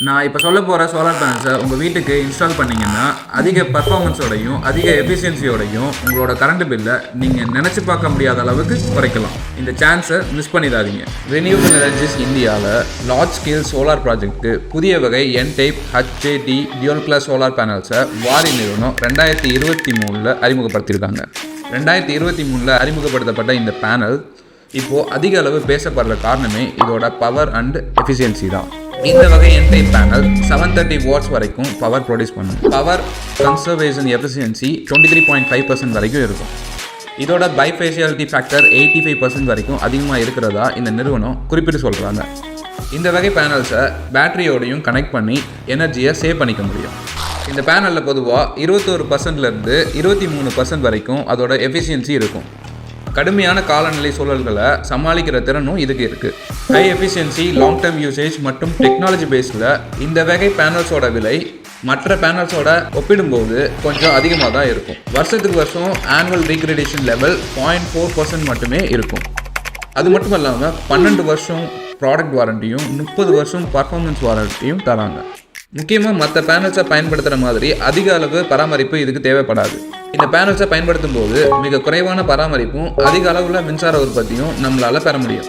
நான் இப்போ சொல்ல போகிற சோலார் பேனல்ஸை உங்கள் வீட்டுக்கு இன்ஸ்டால் பண்ணிங்கன்னா அதிக பர்ஃபார்மன்ஸோடையும் அதிக எஃபிஷியன்சியோடையும் உங்களோட கரண்ட் பில்லை நீங்கள் நினச்சி பார்க்க முடியாத அளவுக்கு குறைக்கலாம். இந்த சான்ஸை மிஸ் பண்ணிடாதீங்க. ரினியூவபிள் எனர்ஜிஸ் இந்தியாவில் லார்ஜ் ஸ்கேல் சோலார் ப்ராஜெக்ட்டுக்கு புதிய வகை N type HJT dual glass solar பேனல்ஸை வாரி நிறுவனம் 2023 அறிமுகப்படுத்தியிருக்காங்க. 2023 அறிமுகப்படுத்தப்பட்ட இந்த பேனல் இப்போது அதிக அளவு பேசப்படுற காரணமே இதோட பவர் அண்ட் எஃபிஷியன்சி தான். இந்த வகை N டைப் பேனல் 730 வாட்ஸ் வரைக்கும் பவர் ப்ரொடியூஸ் பண்ணும். பவர் கன்சர்வேஷன் எஃபிஷியன்சி 23.5% வரைக்கும் இருக்கும். இதோட பைஃபேஷியாலிட்டி ஃபேக்டர் 85% வரைக்கும் அதிகமாக இருக்கிறதா இந்த நிறுவனம் குறிப்பிட்டு சொல்கிறாங்க. இந்த வகை பேனல்ஸை பேட்டரியோடையும் கனெக்ட் பண்ணி எனர்ஜியை சேவ் பண்ணிக்க முடியும். இந்த பேனலில் பொதுவாக 21%லேருந்து 23% வரைக்கும் அதோட எஃபிஷியன்சி இருக்கும். கடுமையான காலநிலை சூழல்களை சமாளிக்கிற திறனும் இதுக்கு இருக்குது. High efficiency, long term usage மற்றும் டெக்னாலஜி பேஸில் இந்த வகை பேனல்ஸோட விலை மற்ற பேனல்ஸோட ஒப்பிடும்போது கொஞ்சம் அதிகமாக தான் இருக்கும். வருஷத்துக்கு வருஷம் ஆனுவல் ரீக்ரெடிஷன் லெவல் 0.4% மட்டுமே இருக்கும். அது மட்டும் இல்லாமல் 12 வருஷம் ப்ராடக்ட் வாரண்டியும் 30 வருஷம் பர்ஃபார்மன்ஸ் வாரண்டியும் தராங்க. முக்கியமாக மற்ற பேனல்ஸை பயன்படுத்துகிற மாதிரி அதிக அளவு பராமரிப்பு இதுக்கு தேவைப்படாது. இந்த பேனல்ஸை பயன்படுத்தும் போது மிக குறைவான பராமரிப்பும் அதிக அளவில் மின்சார உற்பத்தியும் நம்மளால் பெற முடியும்.